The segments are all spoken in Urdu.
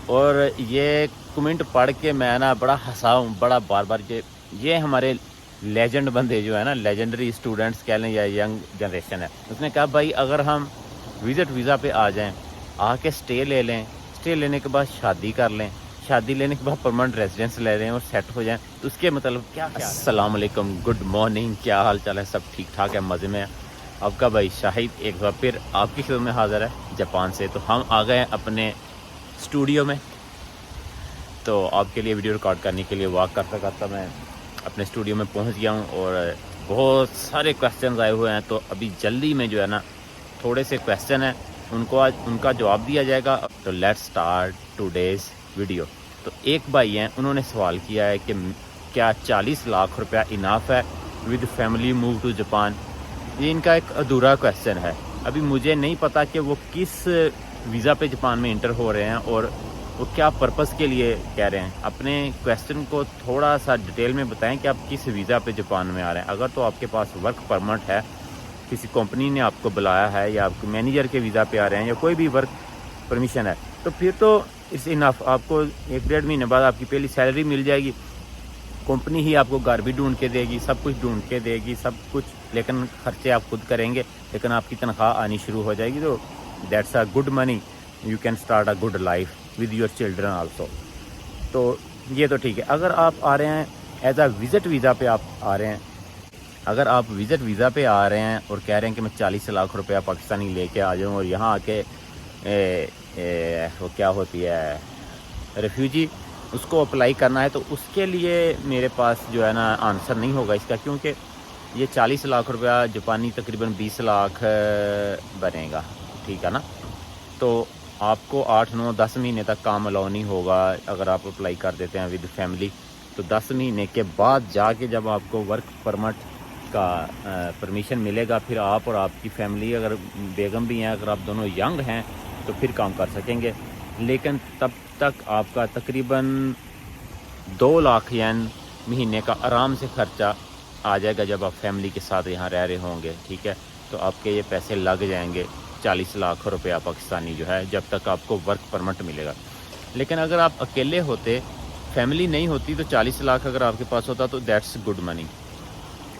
اور یہ کمنٹ پڑھ کے میں نا بڑا ہنسا ہوں، بڑا بار بار یہ ہمارے لیجنڈ بندے جو ہے نا، لیجنڈری اسٹوڈنٹس کہہ لیں یا ینگ جنریشن ہے، اس نے کہا بھائی اگر ہم وزٹ ویزا پہ آ جائیں، آ کے سٹے لے لیں، سٹے لینے کے بعد شادی کر لیں، شادی لینے کے بعد پرماننٹ ریزیڈنس لے لیں اور سیٹ ہو جائیں، تو اس کے مطلب کیا خیال ہے؟ السلام علیکم، گڈ مارننگ، کیا حال چال ہے؟ سب ٹھیک ٹھاک ہے، مزے میں؟ آپ کا بھائی شاہد ایک بار پھر آپ کی خدمت میں حاضر ہے جاپان سے۔ تو ہم آ گئے اپنے اسٹوڈیو میں، تو آپ کے لیے ویڈیو ریکارڈ کرنے کے لیے واک کرتا کرتا میں اپنے اسٹوڈیو میں پہنچ گیا ہوں، اور بہت سارے کویسچنز آئے ہوئے ہیں، تو ابھی جلدی میں جو ہے نا تھوڑے سے کویسچن ہیں، ان کو آج ان کا جواب دیا جائے گا۔ تو لیٹس اسٹارٹ ٹوڈیز ویڈیو۔ تو ایک بھائی ہیں، انہوں نے سوال کیا ہے کہ کیا 40 لاکھ روپیہ اناف ہے with family move to Japan? یہ ان کا ایک ادھورا کویسچن ہے۔ ابھی مجھے نہیں پتا کہ وہ کس ویزا پہ جاپان میں انٹر ہو رہے ہیں اور وہ کیا پرپس کے لیے کہہ رہے ہیں۔ اپنے کویسچن کو تھوڑا سا ڈیٹیل میں بتائیں کہ آپ کس ویزا پہ جاپان میں آ رہے ہیں۔ اگر تو آپ کے پاس ورک پرمٹ ہے، کسی کمپنی نے آپ کو بلایا ہے، یا آپ کو مینیجر کے ویزا پہ آ رہے ہیں، یا کوئی بھی ورک پرمیشن ہے، تو پھر تو اس انف آپ کو 1-1.5 مہینے بعد آپ کی پہلی سیلری مل جائے گی۔ کمپنی ہی آپ کو گھر بھی ڈھونڈ کے دے گی، سب کچھ ڈھونڈ کے دے گی، سب کچھ، لیکن خرچے آپ خود کریں گے، لیکن آپ کی تنخواہ آنی شروع ہو جائے گی۔ تو that's a good money, you can start a good life with your children also. تو یہ تو ٹھیک ہے۔ اگر آپ آ رہے ہیں ایز اے وزٹ ویزا پہ، آپ آ رہے ہیں، اگر آپ وزٹ ویزا پہ آ رہے ہیں اور کہہ رہے ہیں کہ میں 40 لاکھ روپیہ پاکستانی لے کے آ جاؤں اور یہاں آ کے وہ کیا ہوتی ہے ریفیوجی، اس کو اپلائی کرنا ہے، تو اس کے لیے میرے پاس جو ہے نا آنسر نہیں ہوگا اس کا، کیونکہ یہ 40 لاکھ روپیہ جاپانی تقریباً 20 لاکھ بنے گا، ٹھیک ہے نا؟ تو آپ کو 8-9-10 مہینے تک کام الاؤ نہیں ہوگا اگر آپ اپلائی کر دیتے ہیں ود فیملی۔ تو 10 مہینے کے بعد جا کے جب آپ کو ورک پرمٹ کا پرمیشن ملے گا، پھر آپ اور آپ کی فیملی، اگر بیگم بھی ہیں، اگر آپ دونوں ینگ ہیں، تو پھر کام کر سکیں گے۔ لیکن تب تک آپ کا تقریباً 2 لاکھ ین مہینے کا آرام سے خرچہ آ جائے گا جب آپ فیملی کے ساتھ یہاں رہ رہے ہوں گے، ٹھیک ہے؟ تو آپ کے یہ پیسے لگ جائیں گے 40 لاکھ روپیہ پاکستانی جو ہے، جب تک آپ کو ورک پرمٹ ملے گا۔ لیکن اگر آپ اکیلے ہوتے، فیملی نہیں ہوتی، تو 40 لاکھ اگر آپ کے پاس ہوتا تو دیٹس گڈ منی،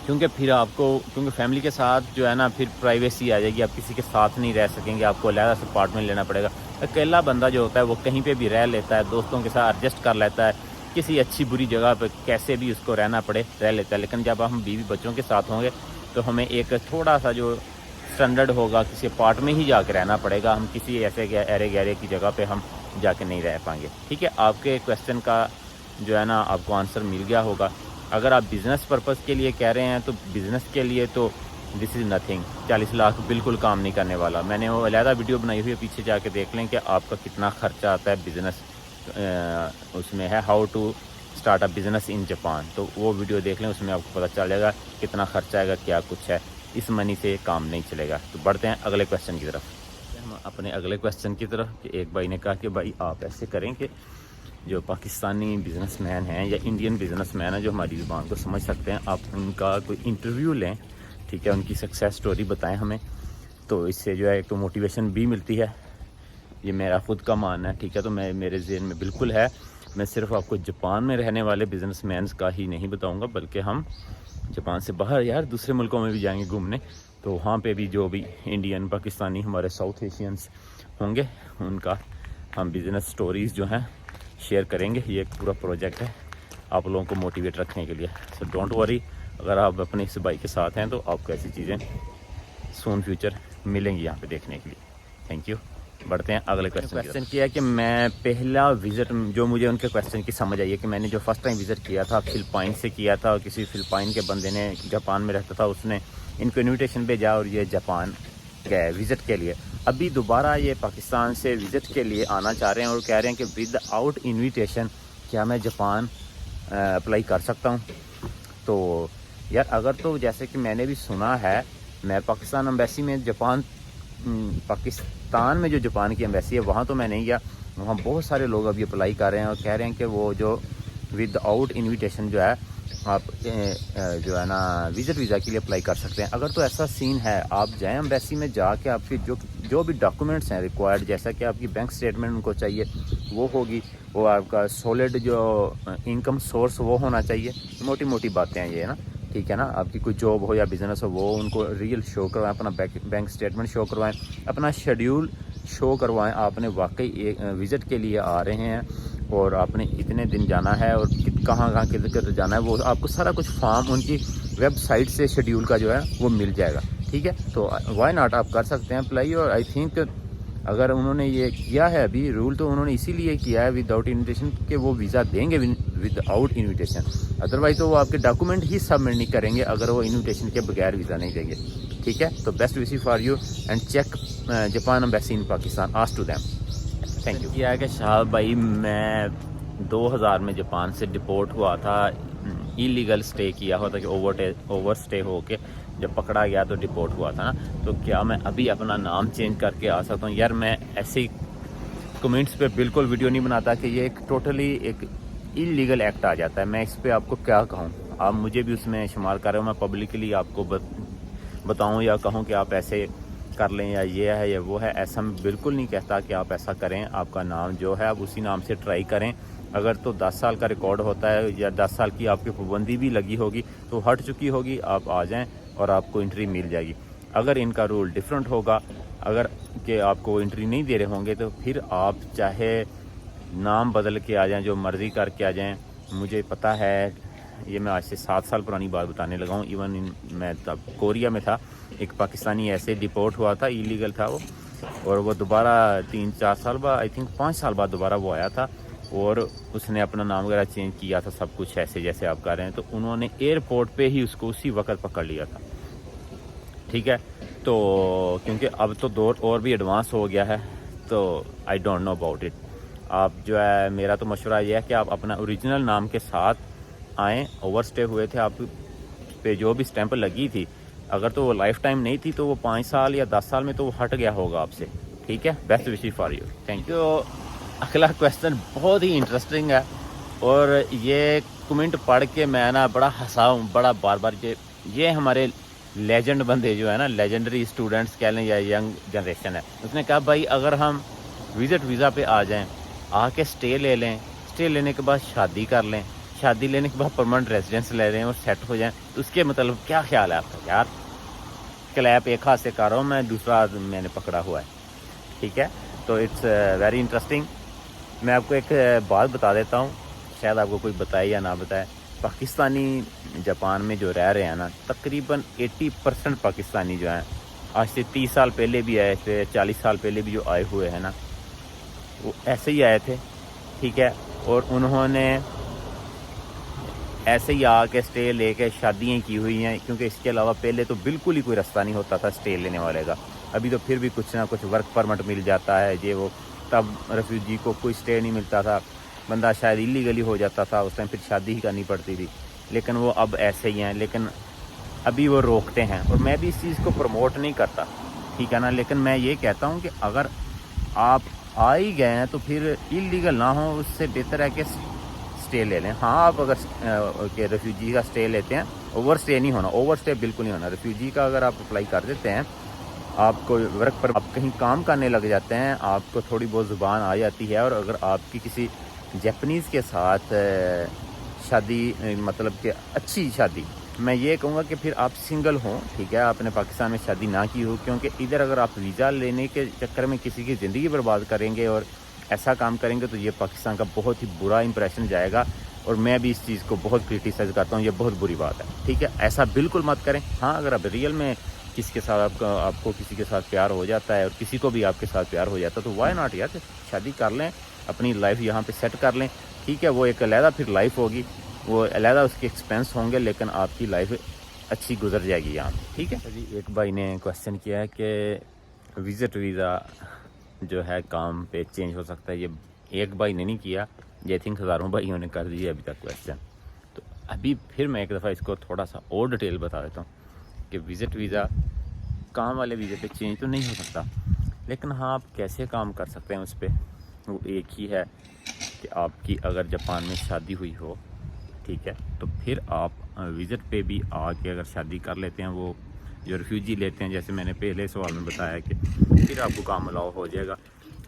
کیونکہ پھر آپ کو، کیونکہ فیملی کے ساتھ جو ہے نا پھر پرائیویسی آ جائے گی، آپ کسی کے ساتھ نہیں رہ سکیں گے، آپ کو علیحدہ سے اپارٹمنٹ لینا پڑے گا۔ اکیلا بندہ جو ہوتا ہے وہ کہیں پہ بھی رہ لیتا ہے، دوستوں کے ساتھ ایڈجسٹ کر لیتا ہے، کسی اچھی بری جگہ پہ کیسے بھی اس کو رہنا پڑے رہ لیتا ہے۔ لیکن جب ہم بیوی بچوں کے ساتھ ہوں گے تو ہمیں ایک تھوڑا سا جو اسٹینڈرڈ ہوگا، کسی اپارٹ میں ہی جا کے رہنا پڑے گا، ہم کسی ایسے ایرے گہرے کی جگہ پہ ہم جا کے نہیں رہ پائیں گے، ٹھیک ہے؟ آپ کے کویسچن کا جو ہے نا آپ کو آنسر مل گیا ہوگا۔ اگر آپ بزنس پرپس کے لیے کہہ رہے ہیں تو بزنس کے لیے تو دس از نتھنگ، 40 لاکھ بالکل کام نہیں کرنے والا۔ میں نے وہ علیحدہ ویڈیو بنائی ہوئی ہے، پیچھے جا کے دیکھ لیں کہ آپ کا کتنا خرچہ آتا ہے بزنس، اس میں ہے how to start a business in Japan, تو وہ ویڈیو دیکھ لیں، اس میں آپ کو پتہ چل جائے گا کتنا خرچہ آئے گا، کیا کچھ ہے۔ اس منی سے کام نہیں چلے گا۔ تو بڑھتے ہیں اگلے کویسچن کی طرف۔ ہم اپنے اگلے کویسچن کی طرف، کہ ایک بھائی نے کہا کہ بھائی آپ ایسے کریں کہ جو پاکستانی بزنس مین ہیں یا انڈین بزنس مین ہیں جو ہماری زبان کو سمجھ سکتے ہیں، آپ ان کا کوئی انٹرویو لیں، ٹھیک ہے؟ ان کی سکسیس سٹوری بتائیں ہمیں، تو اس سے جو ہے ایک تو موٹیویشن بھی ملتی ہے۔ یہ میرا خود کا ماننا ہے، ٹھیک ہے؟ تو میرے ذہن میں بالکل ہے، میں صرف آپ کو جاپان میں رہنے والے بزنس مینز کا ہی نہیں بتاؤں گا، بلکہ ہم جاپان سے باہر یار دوسرے ملکوں میں بھی جائیں گے گھومنے، تو وہاں پہ بھی جو بھی انڈین، پاکستانی، ہمارے ساؤتھ ایشینس ہوں گے، ان کا ہم بزنس سٹوریز جو ہیں شیئر کریں گے۔ یہ ایک پورا پروجیکٹ ہے آپ لوگوں کو موٹیویٹ رکھنے کے لیے۔ سو ڈونٹ وری، اگر آپ اپنے اس بھائی کے ساتھ ہیں تو آپ کو ایسی چیزیں سون فیوچر ملیں گی یہاں پہ دیکھنے کے لیے۔ Thank you. بڑھتے ہیں اگلے کویسچن کیا ہے کہ میں پہلا وزٹ، جو مجھے ان کے کویسچن کی سمجھ آئی ہے کہ میں نے جو فرسٹ ٹائم وزٹ کیا تھا فلپائن سے کیا تھا، اور کسی فلپائن کے بندے نے جاپان میں رہتا تھا، اس نے ان کو انویٹیشن بھیجا اور یہ جاپان گئے وزٹ کے لیے۔ ابھی دوبارہ یہ پاکستان سے وزٹ کے لیے آنا چاہ رہے ہیں اور کہہ رہے ہیں کہ ود آؤٹ انویٹیشن کیا میں جاپان اپلائی کر سکتا ہوں؟ تو یار اگر تو جیسے کہ میں نے بھی سنا ہے، میں پاکستان ایمبیسی میں پاکستان میں جو جاپان کی ایمبیسی ہے وہاں تو میں نہیں گیا، وہاں بہت سارے لوگ ابھی اپلائی کر رہے ہیں اور کہہ رہے ہیں کہ وہ جو ود آؤٹ انویٹیشن جو ہے آپ جو ہے نا وزٹ ویزا کے لیے اپلائی کر سکتے ہیں۔ اگر تو ایسا سین ہے، آپ جائیں ایمبیسی میں جا کے آپ کی جو بھی ڈاکومنٹس ہیں ریکوائرڈ، جیسا کہ آپ کی بینک سٹیٹمنٹ ان کو چاہیے، وہ ہوگی, وہ آپ کا سولڈ جو انکم سورس وہ ہونا چاہیے. موٹی موٹی باتیں ہیں یہ نا, ٹھیک ہے نا. آپ کی کوئی جاب ہو یا بزنس ہو وہ ان کو ریئل شو کروائیں, اپنا بینک اسٹیٹمنٹ شو کروائیں, اپنا شیڈیول شو کروائیں. آپ نے واقعی ایک وزٹ کے لیے آ رہے ہیں اور آپ نے اتنے دن جانا ہے اور کہاں کہاں کدھر جانا ہے, وہ آپ کو سارا کچھ فارم ان کی ویب سائٹ سے شیڈیول کا جو ہے وہ مل جائے گا. ٹھیک ہے, تو وائی ناٹ, آپ کر سکتے ہیں اپلائی. اور آئی تھنک اگر انہوں نے یہ کیا ہے ابھی رول, تو انہوں نے اسی لیے کیا ہے ود آؤٹ انویٹیشن کہ وہ ویزا دیں گے ود آؤٹ انویٹیشن. ادروائز تو وہ آپ کے ڈاکومنٹ ہی سبمٹ نہیں کریں گے اگر وہ انویٹیشن کے بغیر ویزا نہیں دیں گے. ٹھیک ہے, تو best wishes for you and check Japan embassy in Pakistan, ask to them. Thank you. کیا ہے کہ شہاب بھائی, میں 2000 میں جاپان سے ڈپورٹ ہوا تھا, ایلیگل اسٹے کیا ہوا تھا کہ اوور اسٹے ہو کے جب پکڑا گیا تو ڈپورٹ ہوا تھا نا. تو کیا میں ابھی اپنا نام چینج کر کے آ سکتا ہوں؟ یار میں ایسی کمنٹس پہ بالکل ویڈیو نہیں بناتا کہ یہ ایک ٹوٹلی ایک ایلیگل ایکٹ آ جاتا ہے. میں اس پہ آپ کو کیا کہوں, آپ مجھے بھی اس میں شمار کر رہے ہو. میں پبلکلی آپ کو بتاؤں یا کہوں کہ آپ ایسے کر لیں یا یہ ہے یا وہ ہے, ایسا میں بالکل نہیں کہتا کہ آپ ایسا کریں. آپ کا نام جو ہے آپ اسی نام سے ٹرائی کریں. اگر تو 10 سال کا ریکارڈ ہوتا ہے یا 10 سال کی آپ کی پابندی بھی لگی ہوگی تو ہٹ چکی ہوگی, آپ آ جائیں اور آپ کو انٹری مل جائے گی. اگر ان کا رول ڈیفرنٹ ہوگا, اگر کہ آپ کو انٹری نہیں دے رہے ہوں گے, تو پھر آپ چاہے نام بدل کے آ جائیں, جو مرضی کر کے آ جائیں. مجھے پتہ ہے, یہ میں آج سے 7 سال پرانی بات بتانے لگا ہوں. ایون میں تب کوریا میں تھا, ایک پاکستانی ایسے ڈپورٹ ہوا تھا, ایلیگل تھا وہ, اور وہ دوبارہ 3-4 سال بعد, آئی تھنک 5 سال بعد دوبارہ وہ آیا تھا اور اس نے اپنا نام وغیرہ چینج کیا تھا, سب کچھ ایسے جیسے آپ کر رہے ہیں. تو انہوں نے ایئرپورٹ پہ ہی اس کو اسی وقت پکڑ لیا تھا. ٹھیک ہے, تو کیونکہ اب تو دور اور بھی ایڈوانس ہو گیا ہے, تو I don't know about it. آپ جو ہے, میرا تو مشورہ یہ ہے کہ آپ اپنا اوریجنل نام کے ساتھ آئیں. اوور اسٹے ہوئے تھے, آپ پہ جو بھی اسٹیمپ لگی تھی, اگر تو وہ لائف ٹائم نہیں تھی تو وہ 5 سال یا 10 سال میں تو وہ ہٹ گیا ہوگا آپ سے. ٹھیک ہے, best wishes for you. Thank you. اگلا کویشچن بہت ہی انٹرسٹنگ ہے, اور یہ کمنٹ پڑھ کے میں نا بڑا ہنسا ہوں, بڑا بار بار. یہ ہمارے لیجنڈ بندے جو ہے نا, لیجنڈری اسٹوڈنٹس کہہ لیں یا ینگ جنریشن ہے, اس نے کہا بھائی اگر ہم وزٹ ویزا پہ آ جائیں, آ کے اسٹے لے لیں, اسٹے لینے کے بعد شادی کر لیں, شادی لینے کے بعد پرماننٹ ریزیڈنس لے لیں اور سیٹ ہو جائیں, تو اس کے مطلب کیا خیال ہے آپ کا؟ یار کلیپ ایک ہاتھ سے کر رہا ہوں میں, دوسرا ہاتھ میں نے پکڑا ہوا ہے. ٹھیک ہے, تو اٹس ویری انٹرسٹنگ. میں آپ کو ایک بات بتا دیتا ہوں, شاید آپ کو کوئی بتائے یا نہ بتائے. پاکستانی جاپان میں جو رہ رہے ہیں نا, تقریباً 80% پاکستانی جو ہیں, آج سے 30 سال پہلے بھی آئے تھے, 40 سال پہلے بھی جو آئے ہوئے ہیں نا, وہ ایسے ہی آئے تھے. ٹھیک ہے, اور انہوں نے ایسے ہی آ کے اسٹے لے کے شادیاں کی ہوئی ہیں, کیونکہ اس کے علاوہ پہلے تو بالکل ہی کوئی رستہ نہیں ہوتا تھا اسٹے لینے والے کا. ابھی تو پھر بھی کچھ نہ کچھ ورک پرمٹ مل جاتا ہے, یہ وہ. تب ریفیوجی کو کوئی اسٹے نہیں ملتا تھا, بندہ شاید ایلیگلی ہو جاتا تھا, اس ٹائم پھر شادی ہی کرنی پڑتی تھی. لیکن وہ اب ایسے ہی ہیں, لیکن ابھی وہ روکتے ہیں, اور میں بھی اس چیز کو پروموٹ نہیں کرتا. ٹھیک ہے نا, لیکن میں یہ کہتا ہوں کہ اگر آپ آ ہی گئے ہیں تو پھر ایلیگل نہ ہو, اس سے بہتر ہے کہ اسٹے لے لیں. ہاں, آپ اگر کہ ریفیوجی کا اسٹے لیتے ہیں, اوور اسٹے نہیں ہونا, اوور اسٹے بالکل نہیں ہونا. ریفیوجی کا اگر آپ اپلائی کر دیتے ہیں, آپ کو ورک پر آپ کہیں کام کرنے لگ جاتے ہیں, آپ کو تھوڑی بہت زبان آ جاتی ہے, اور اگر آپ کی کسی جیپنیز کے ساتھ شادی, مطلب کہ اچھی شادی, میں یہ کہوں گا کہ پھر آپ سنگل ہوں. ٹھیک ہے, آپ نے پاکستان میں شادی نہ کی ہو, کیونکہ ادھر اگر آپ ویزا لینے کے چکر میں کسی کی زندگی برباد کریں گے اور ایسا کام کریں گے, تو یہ پاکستان کا بہت ہی برا امپریشن جائے گا. اور میں بھی اس چیز کو بہت کرٹیسائز کرتا ہوں, یہ بہت بری بات ہے. ٹھیک ہے, ایسا بالکل مت کریں. ہاں, اگر آپ ریئل میں کسی کے ساتھ آپ کو کسی کے ساتھ پیار ہو جاتا ہے, اور کسی کو بھی آپ کے ساتھ پیار ہو جاتا ہے, تو وائی ناٹ یار, شادی کر لیں, اپنی لائف یہاں پہ سیٹ کر لیں. ٹھیک ہے, وہ ایک علیحدہ پھر لائف ہوگی, وہ علیحدہ اس کے ایکسپینس ہوں گے, لیکن آپ کی لائف اچھی گزر جائے گی یہاں پہ. ٹھیک ہے جی. ایک بھائی نے کویشچن کیا ہے کہ وزٹ ویزا جو ہے کام پہ چینج ہو سکتا ہے. یہ ایک بھائی نے نہیں کیا, یہ تھنک ہزاروں بھائیوں نے کر دی ابھی تک کویشچن. تو ابھی پھر میں ایک دفعہ اس کو تھوڑا سا اور ڈیٹیل بتا دیتا ہوں کہ وزٹ ویزا کام والے ویزے پہ چینج تو نہیں ہو سکتا, لیکن ہاں آپ کیسے کام کر سکتے ہیں اس پہ. وہ ایک ہی ہے کہ آپ کی اگر جاپان میں شادی ہوئی ہو, ٹھیک ہے, تو پھر آپ وزٹ پہ بھی آ کے اگر شادی کر لیتے ہیں, وہ جو ریفیوجی لیتے ہیں, جیسے میں نے پہلے سوال میں بتایا کہ پھر آپ کو کام الاؤ ہو جائے گا.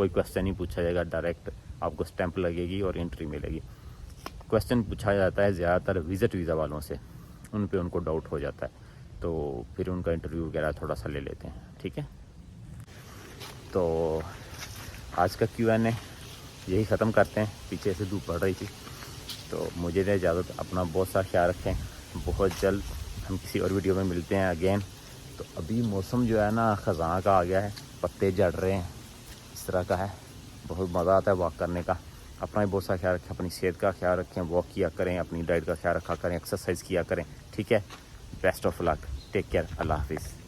کوئی کویشچن نہیں پوچھا جائے گا, ڈائریکٹ آپ کو اسٹیمپ لگے گی اور انٹری ملے گی. کویشچن پوچھا جاتا ہے زیادہ تر وزٹ ویزا والوں سے, ان پہ ان کو ڈاؤٹ ہو جاتا ہے, تو پھر ان کا انٹرویو وغیرہ تھوڑا سا لے لیتے ہیں. ٹھیک ہے, تو آج کا Q&A یہی ختم کرتے ہیں. پیچھے سے دھوپ پڑ رہی تھی, تو مجھے دے اجازت. اپنا بہت سا خیال رکھیں. بہت جلد ہم کسی اور ویڈیو میں ملتے ہیں اگین. تو ابھی موسم جو ہے نا خزاں کا آ گیا ہے, پتے جھڑ رہے ہیں, اس طرح کا ہے. بہت مزہ آتا ہے واک کرنے کا. اپنا بھی بہت سا خیال رکھیں, اپنی صحت کا خیال رکھیں, واک کیا کریں, اپنی ڈائٹ کا خیال رکھا کریں, ایکسرسائز کیا کریں. ٹھیک ہے, best of luck, take care, اللہ حافظ.